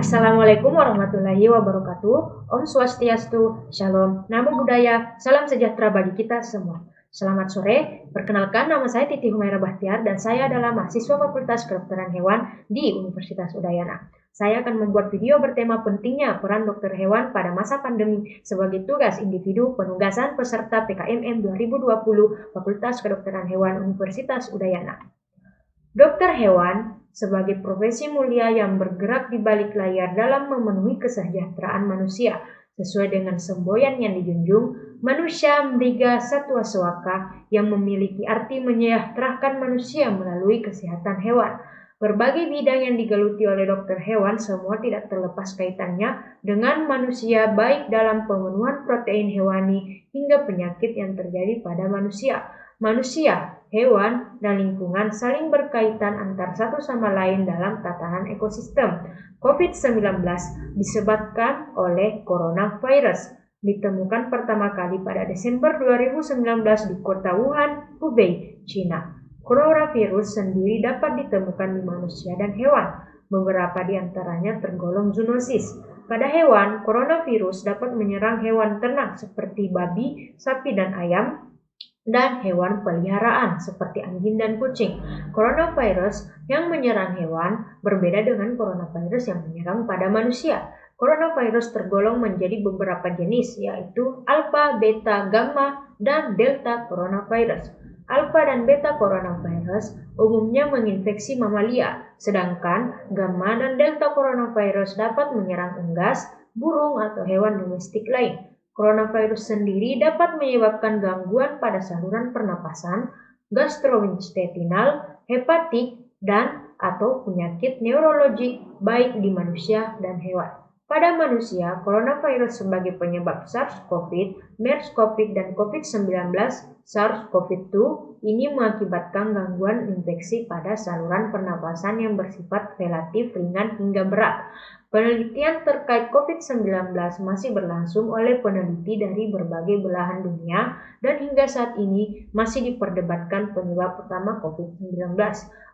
Assalamualaikum warahmatullahi wabarakatuh. Om Swastiastu, Shalom, Namo Buddhaya, Salam sejahtera bagi kita semua. Selamat sore, perkenalkan nama saya Titi Humaira Bahtiar dan saya adalah mahasiswa Fakultas Kedokteran Hewan di Universitas Udayana. Saya akan membuat video bertema pentingnya peran dokter hewan pada masa pandemi sebagai tugas individu penugasan peserta PKMM 2020 Fakultas Kedokteran Hewan Universitas Udayana. Dokter hewan sebagai profesi mulia yang bergerak di balik layar dalam memenuhi kesejahteraan manusia. Sesuai dengan semboyan yang dijunjung, manusia mriga satwa sewaka yang memiliki arti menyejahterakan manusia melalui kesehatan hewan. Berbagai bidang yang digeluti oleh dokter hewan semua tidak terlepas kaitannya dengan manusia, baik dalam pemenuhan protein hewani hingga penyakit yang terjadi pada manusia. Manusia, hewan, dan lingkungan saling berkaitan antar satu sama lain dalam tatanan ekosistem. COVID-19 disebabkan oleh coronavirus. Ditemukan pertama kali pada Desember 2019 di kota Wuhan, Hubei, China. Coronavirus sendiri dapat ditemukan di manusia dan hewan. Beberapa di antaranya tergolong zoonosis. Pada hewan, coronavirus dapat menyerang hewan ternak seperti babi, sapi, dan ayam, dan hewan peliharaan seperti anjing dan kucing. Coronavirus yang menyerang hewan berbeda dengan coronavirus yang menyerang pada manusia. Coronavirus tergolong menjadi beberapa jenis, yaitu alpha, beta, gamma, dan delta coronavirus. Alpha dan beta coronavirus umumnya menginfeksi mamalia, sedangkan gamma dan delta coronavirus dapat menyerang unggas, burung, atau hewan domestik lain. Coronavirus sendiri dapat menyebabkan gangguan pada saluran pernapasan, gastrointestinal, hepatik, dan atau penyakit neurologik baik di manusia dan hewan. Pada manusia, coronavirus sebagai penyebab SARS-CoV, MERS-CoV, dan COVID-19 SARS-CoV-2 ini mengakibatkan gangguan infeksi pada saluran pernapasan yang bersifat relatif ringan hingga berat. Penelitian terkait COVID-19 masih berlangsung oleh peneliti dari berbagai belahan dunia dan hingga saat ini masih diperdebatkan penyebab utama COVID-19.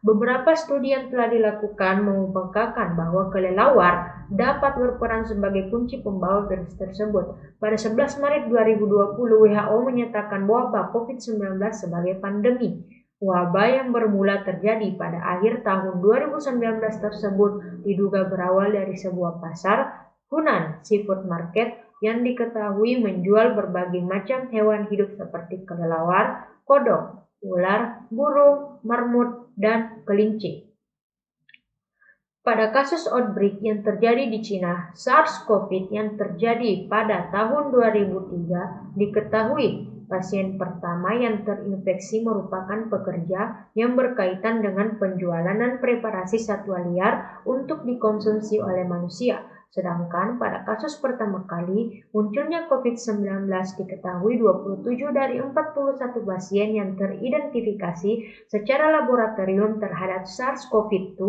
Beberapa studi yang telah dilakukan mengemukakan bahwa kelelawar dapat berperan sebagai kunci pembawa virus tersebut. Pada 11 Maret 2020, WHO menyatakan wabah COVID-19 sebagai pandemi. Wabah yang bermula terjadi pada akhir tahun 2019 tersebut diduga berawal dari sebuah pasar Hunan Seafood Market yang diketahui menjual berbagai macam hewan hidup seperti kelelawar, kodok, ular, burung, marmut, dan kelinci. Pada kasus outbreak yang terjadi di Cina, SARS-CoV yang terjadi pada tahun 2003, diketahui pasien pertama yang terinfeksi merupakan pekerja yang berkaitan dengan penjualan dan preparasi satwa liar untuk dikonsumsi oleh manusia. Sedangkan pada kasus pertama kali munculnya COVID-19 diketahui 27 dari 41 pasien yang teridentifikasi secara laboratorium terhadap SARS-CoV-2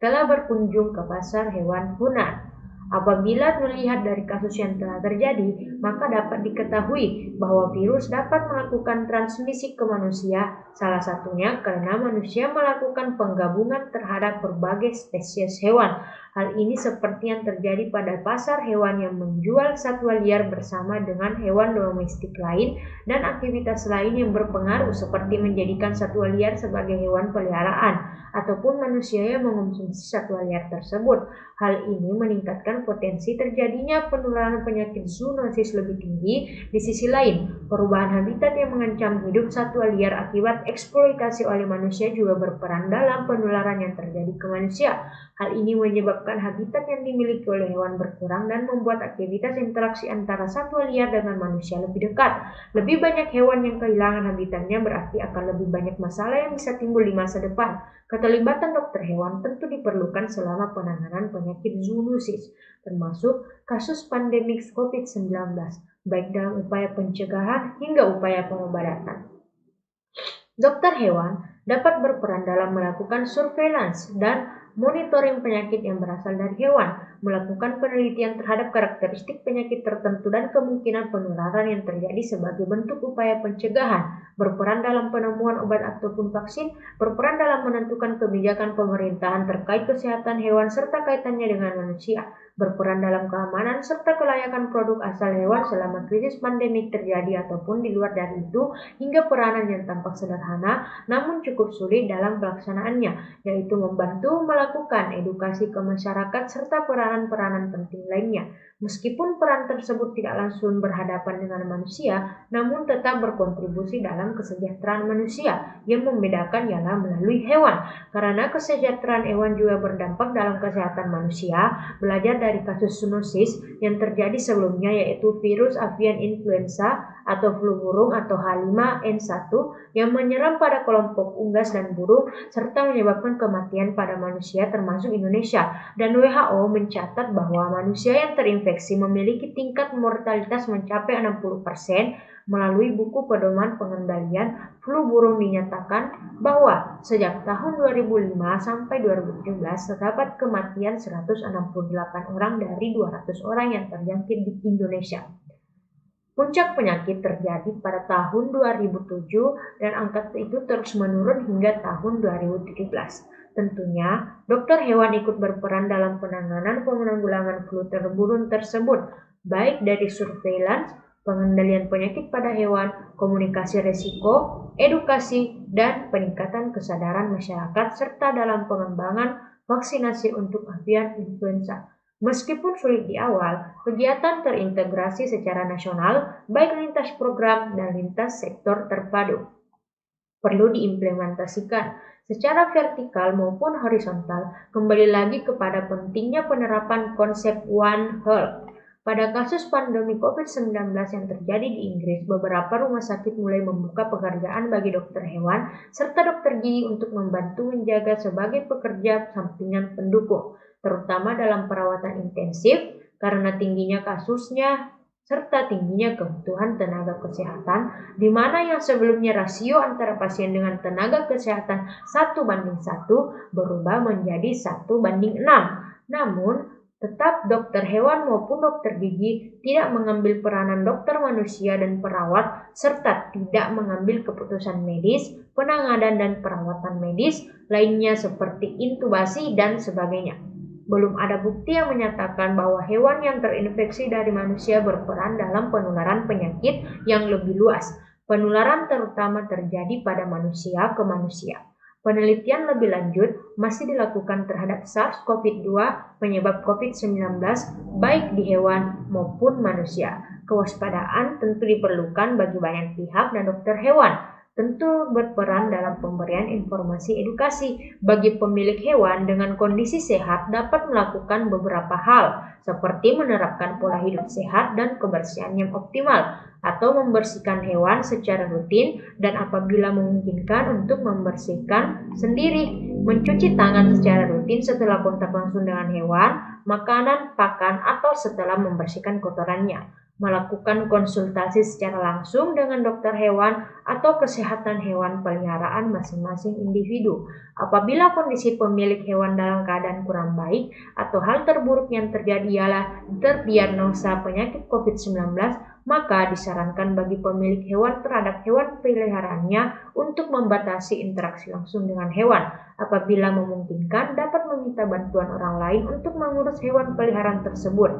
telah berkunjung ke pasar hewan Hunan. Apabila melihat dari kasus yang telah terjadi, maka dapat diketahui bahwa virus dapat melakukan transmisi ke manusia, salah satunya karena manusia melakukan penggabungan terhadap berbagai spesies hewan. Hal ini seperti yang terjadi pada pasar hewan yang menjual satwa liar bersama dengan hewan domestik lain dan aktivitas lain yang berpengaruh seperti menjadikan satwa liar sebagai hewan peliharaan ataupun manusia yang mengonsumsi satwa liar tersebut. Hal ini meningkatkan potensi terjadinya penularan penyakit zoonosis lebih tinggi. Di sisi lain, perubahan habitat yang mengancam hidup satwa liar akibat eksploitasi oleh manusia juga berperan dalam penularan yang terjadi ke manusia. Hal ini menyebabkan habitat yang dimiliki oleh hewan berkurang dan membuat aktivitas interaksi antara satwa liar dengan manusia lebih dekat. Lebih banyak hewan yang kehilangan habitatnya berarti akan lebih banyak masalah yang bisa timbul di masa depan. Keterlibatan dokter hewan tentu diperlukan selama penanganan penyakit zoonosis, termasuk kasus pandemik COVID-19, baik dalam upaya pencegahan hingga upaya pengobatan. Dokter hewan dapat berperan dalam melakukan surveillance dan monitoring penyakit yang berasal dari hewan, melakukan penelitian terhadap karakteristik penyakit tertentu dan kemungkinan penularan yang terjadi sebagai bentuk upaya pencegahan, berperan dalam penemuan obat ataupun vaksin, berperan dalam menentukan kebijakan pemerintahan terkait kesehatan hewan serta kaitannya dengan manusia, berperan dalam keamanan serta kelayakan produk asal hewan selama krisis pandemik terjadi ataupun di luar dari itu, hingga peranan yang tampak sederhana namun cukup sulit dalam pelaksanaannya, yaitu membantu melakukan edukasi ke masyarakat serta peranan-peranan penting lainnya. Meskipun peran tersebut tidak langsung berhadapan dengan manusia, namun tetap berkontribusi dalam kesejahteraan manusia. Yang membedakan ialah melalui hewan, karena kesejahteraan hewan juga berdampak dalam kesehatan manusia. Belajar dari kasus zoonosis yang terjadi sebelumnya, yaitu virus avian influenza atau flu burung atau H5N1 yang menyerang pada kelompok unggas dan burung serta menyebabkan kematian pada manusia termasuk Indonesia. Dan WHO mencatat bahwa manusia yang terinfeksi memiliki tingkat mortalitas mencapai 60%. Melalui buku pedoman pengendalian flu burung dinyatakan bahwa sejak tahun 2005 sampai 2017 terdapat kematian 168 orang dari 200 orang yang terjangkit di Indonesia. Puncak penyakit terjadi pada tahun 2007 dan angka itu terus menurun hingga tahun 2017. Tentunya, dokter hewan ikut berperan dalam penanggulangan flu burung tersebut, baik dari surveillance, pengendalian penyakit pada hewan, komunikasi risiko, edukasi, dan peningkatan kesadaran masyarakat serta dalam pengembangan vaksinasi untuk avian influenza. Meskipun sulit di awal, kegiatan terintegrasi secara nasional, baik lintas program dan lintas sektor terpadu, perlu diimplementasikan secara vertikal maupun horizontal. Kembali lagi kepada pentingnya penerapan konsep One Health. Pada kasus pandemi COVID-19 yang terjadi di Inggris, beberapa rumah sakit mulai membuka pekerjaan bagi dokter hewan serta dokter gigi untuk membantu menjaga sebagai pekerja sampingan pendukung, terutama dalam perawatan intensif karena tingginya kasusnya serta tingginya kebutuhan tenaga kesehatan, di mana yang sebelumnya rasio antara pasien dengan tenaga kesehatan 1:1 berubah menjadi 1:6. Namun, tetap dokter hewan maupun dokter gigi tidak mengambil peranan dokter manusia dan perawat, serta tidak mengambil keputusan medis, penanganan dan perawatan medis lainnya seperti intubasi dan sebagainya. Belum ada bukti yang menyatakan bahwa hewan yang terinfeksi dari manusia berperan dalam penularan penyakit yang lebih luas. Penularan terutama terjadi pada manusia ke manusia. Penelitian lebih lanjut masih dilakukan terhadap SARS-CoV-2 penyebab COVID-19 baik di hewan maupun manusia. Kewaspadaan tentu diperlukan bagi banyak pihak dan dokter hewan tentu berperan dalam pemberian informasi edukasi bagi pemilik hewan dengan kondisi sehat dapat melakukan beberapa hal seperti menerapkan pola hidup sehat dan kebersihan yang optimal atau membersihkan hewan secara rutin dan apabila memungkinkan untuk membersihkan sendiri, mencuci tangan secara rutin setelah kontak langsung dengan hewan, makanan, pakan, atau setelah membersihkan kotorannya, melakukan konsultasi secara langsung dengan dokter hewan atau kesehatan hewan peliharaan masing-masing individu. Apabila kondisi pemilik hewan dalam keadaan kurang baik atau hal terburuk yang terjadi ialah terdiagnosa penyakit COVID-19, maka disarankan bagi pemilik hewan terhadap hewan peliharaannya untuk membatasi interaksi langsung dengan hewan. Apabila memungkinkan, dapat meminta bantuan orang lain untuk mengurus hewan peliharaan tersebut.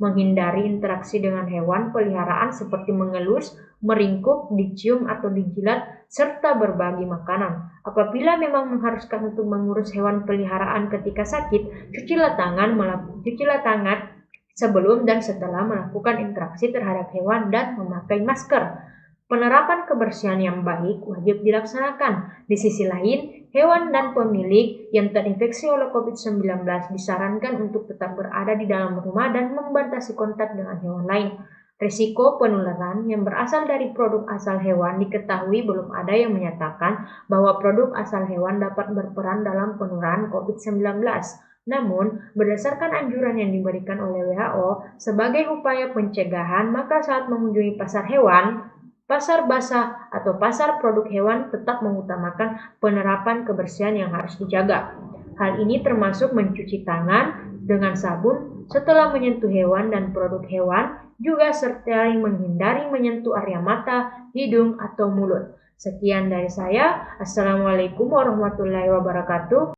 Menghindari interaksi dengan hewan peliharaan seperti mengelus, meringkuk, dicium atau dijilat, serta berbagi makanan. Apabila memang mengharuskan untuk mengurus hewan peliharaan ketika sakit, cucilah tangan sebelum dan setelah melakukan interaksi terhadap hewan dan memakai masker. Penerapan kebersihan yang baik wajib dilaksanakan. Di sisi lain, hewan dan pemilik yang terinfeksi oleh COVID-19 disarankan untuk tetap berada di dalam rumah dan membatasi kontak dengan hewan lain. Risiko penularan yang berasal dari produk asal hewan diketahui belum ada yang menyatakan bahwa produk asal hewan dapat berperan dalam penularan COVID-19. Namun, berdasarkan anjuran yang diberikan oleh WHO sebagai upaya pencegahan, maka saat mengunjungi pasar hewan, pasar basah, atau pasar produk hewan tetap mengutamakan penerapan kebersihan yang harus dijaga. Hal ini termasuk mencuci tangan dengan sabun setelah menyentuh hewan dan produk hewan, juga serta menghindari menyentuh area mata, hidung, atau mulut. Sekian dari saya. Assalamualaikum warahmatullahi wabarakatuh.